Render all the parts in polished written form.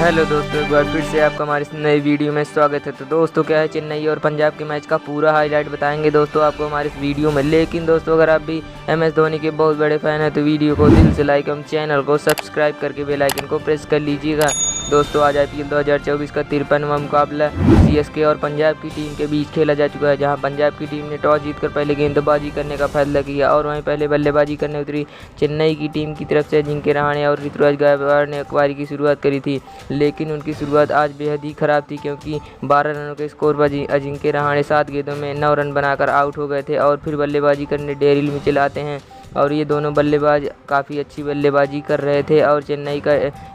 Hello दोस्तों, एक बार फिर से आपका हमारी इस नई वीडियो में स्वागत है। तो दोस्तों क्या है, चेन्नई और पंजाब के मैच का पूरा हाईलाइट बताएंगे दोस्तों आपको हमारे इस वीडियो में। लेकिन दोस्तों अगर आप भी MS धोनी के बहुत बड़े फैन हैं तो वीडियो को दिल से लाइक एवं चैनल को सब्सक्राइब करके बेल आइकन को प्रेस कर लीजिएगा। दोस्तों आज IPL 2024 का 53वां मुकाबला CSK और पंजाब की टीम के बीच खेला जा चुका है, जहां पंजाब की टीम ने टॉस जीतकर पहले गेंदबाजी करने का फैसला किया और वहीं पहले बल्लेबाजी करने उतरी चेन्नई की टीम की तरफ से अजिंक्य रहाणे और ऋतुराज गायकवाड़ ने पारी की शुरुआत करी थी। लेकिन उनकी शुरुआत आज बेहद ही खराब थी, क्योंकि 12 रनों के स्कोर पर अजिंक्य रहाणे 7 गेंदों में 9 रन बनाकर आउट हो गए थे और फिर बल्लेबाजी करने डेरिल मिचेल आते हैं और ये दोनों बल्लेबाज काफ़ी अच्छी बल्लेबाजी कर रहे थे और चेन्नई का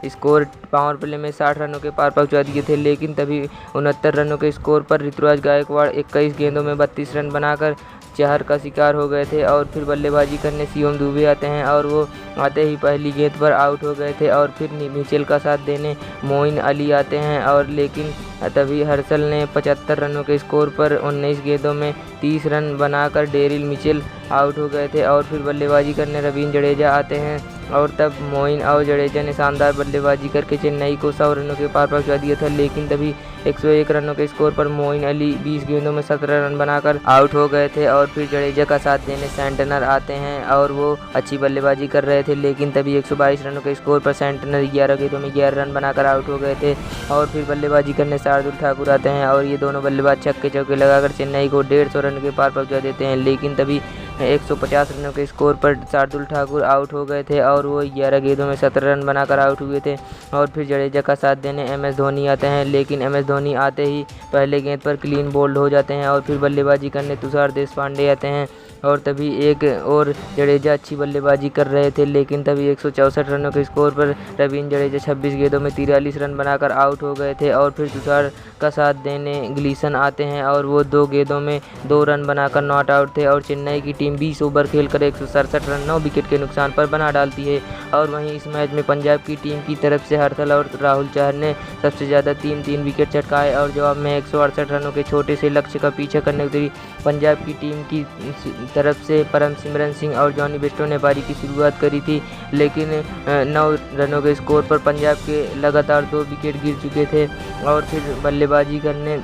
स्कोर पावर प्ले में 60 रनों के पार पहुंचा दिए थे। लेकिन तभी 69 रनों के स्कोर पर ऋतुराज गायकवाड़ 21 गेंदों में 32 रन बनाकर चहर का शिकार हो गए थे और फिर बल्लेबाजी करने शिवम दुबे आते हैं और वो आते ही पहली गेंद पर आउट हो गए थे और फिर मिचेल का साथ देने मोइन अली आते हैं और लेकिन तभी हर्षल ने 75 रनों के स्कोर पर 19 गेंदों में 30 रन बनाकर डेरिल मिचेल आउट हो गए थे और फिर बल्लेबाजी करने रवींद्र जडेजा आते हैं और तब मोइन और जडेजा ने शानदार बल्लेबाजी करके चेन्नई को 100 रनों के पार पहुंचा दिया था। लेकिन तभी 101 रनों के स्कोर पर मोइन अली 20 गेंदों में 17 रन बनाकर आउट हो गए थे और फिर जडेजा का साथ देने सेंटनर आते हैं और वो अच्छी बल्लेबाजी कर रहे थे। लेकिन तभी 122 रनों के स्कोर पर सेंटनर 11 गेंदों में 11 रन बनाकर आउट हो गए थे और फिर बल्लेबाजी करने शार्दुल ठाकुर आते हैं और ये दोनों बल्लेबाज छक्के चौके लगाकर चेन्नई को 150 रन के पार पहुंचा देते हैं। लेकिन तभी 150 रनों के स्कोर पर शार्दुल ठाकुर आउट हो गए थे और वो 11 गेंदों में 17 रन बनाकर आउट हुए थे और फिर जडेजा का साथ देने MS धोनी आते हैं। लेकिन MS धोनी आते ही पहले गेंद पर क्लीन बोल्ड हो जाते हैं और फिर बल्लेबाजी करने तुषार देशपांडे आते हैं और तभी एक और जडेजा अच्छी बल्लेबाजी कर रहे थे। लेकिन तभी 164 रनों के स्कोर पर रवींद्र जडेजा 26 गेंदों में 43 रन बनाकर आउट हो गए थे और फिर तुषार का साथ देने ग्लीसन आते हैं और वो 2 गेंदों में 2 रन बनाकर नॉट आउट थे और चेन्नई की टीम 20 ओवर खेलकर 167 रन 9 विकेट के नुकसान पर बना डालती है। और वहीं इस मैच में पंजाब की टीम की तरफ से हर्षल और राहुल चहर ने सबसे ज़्यादा 3 विकेट चटकाए और जवाब में 168 रनों के छोटे से लक्ष्य का पीछा करने उतरी पंजाब की टीम की तरफ से परमसिमरन सिंह और जॉनी बेस्टो ने पारी की शुरुआत करी थी। लेकिन 9 रनों के स्कोर पर पंजाब के लगातार 2 विकेट गिर चुके थे और फिर बल्लेबाजी करने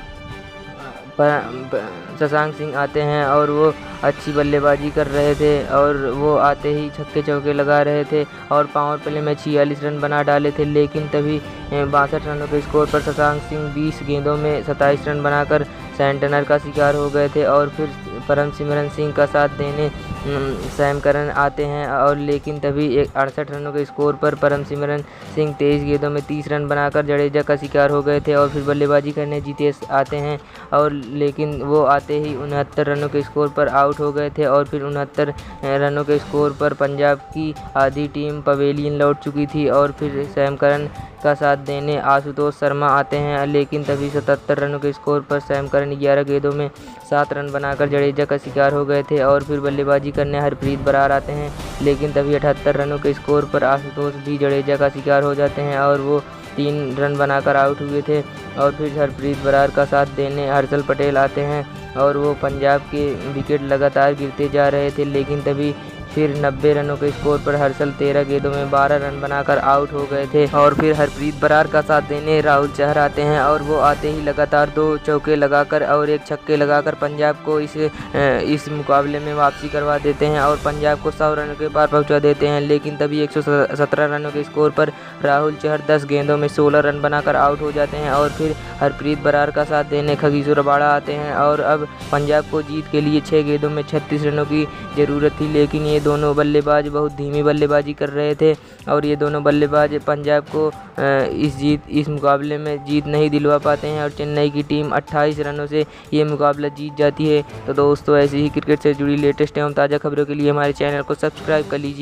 शशांक सिंह आते हैं और वो अच्छी बल्लेबाजी कर रहे थे और वो आते ही छक्के चौके लगा रहे थे और पावर प्ले में 46 रन बना डाले थे। लेकिन तभी 62 रनों के स्कोर पर शशांक सिंह 20 गेंदों में 27 रन बनाकर सेंटनर का शिकार हो गए थे और फिर परमसिमरन सिंह का साथ देने सैम करन आते हैं और लेकिन तभी 68 रनों के स्कोर पर परमसिमरन सिंह 23 गेंदों में 30 रन बनाकर जडेजा का शिकार हो गए थे और फिर बल्लेबाजी करने जितेश आते हैं और लेकिन वो आते ही 69 रनों के स्कोर पर आउट हो गए थे और फिर 69 रनों के स्कोर पर पंजाब की आधी टीम पवेलियन लौट चुकी थी और फिर सैम करन का साथ देने आशुतोष शर्मा आते हैं। लेकिन तभी 77 रनों के स्कोर पर सैम करन 11 गेंदों में 7 रन बनाकर जडेजा का शिकार हो गए थे और फिर बल्लेबाजी करने हरप्रीत बरार आते हैं। लेकिन तभी 78 रनों के स्कोर पर आशुतोष भी जडेजा का शिकार हो जाते हैं और वो 3 रन बनाकर आउट हुए थे और फिर हरप्रीत बरार का साथ देने हर्षल पटेल आते हैं और वो पंजाब के विकेट लगातार गिरते जा रहे थे। लेकिन तभी फिर 90 रनों के स्कोर पर हर्षल 13 गेंदों में 12 रन बनाकर आउट हो गए थे और फिर हरप्रीत बरार का साथ देने राहुल चहर आते हैं और वो आते ही लगातार 2 चौके लगाकर और 1 छक्के लगाकर पंजाब को इस मुकाबले में वापसी करवा देते हैं और पंजाब को 100 रनों के पार पहुंचा देते हैं। लेकिन तभी 117 रनों के स्कोर पर राहुल चहर 10 गेंदों में 16 रन बनाकर आउट हो जाते हैं और फिर हरप्रीत बरार का साथ देने खगीसो रबाड़ा आते हैं और अब पंजाब को जीत के लिए 6 गेंदों में 36 रनों की ज़रूरत थी। लेकिन ये दोनों बल्लेबाज बहुत धीमी बल्लेबाजी कर रहे थे और ये दोनों बल्लेबाज पंजाब को इस मुकाबले में जीत नहीं दिलवा पाते हैं और चेन्नई की टीम 28 रनों से ये मुकाबला जीत जाती है। तो दोस्तों ऐसे ही क्रिकेट से जुड़ी लेटेस्ट एवं ताज़ा खबरों के लिए हमारे चैनल को सब्सक्राइब कर लीजिए।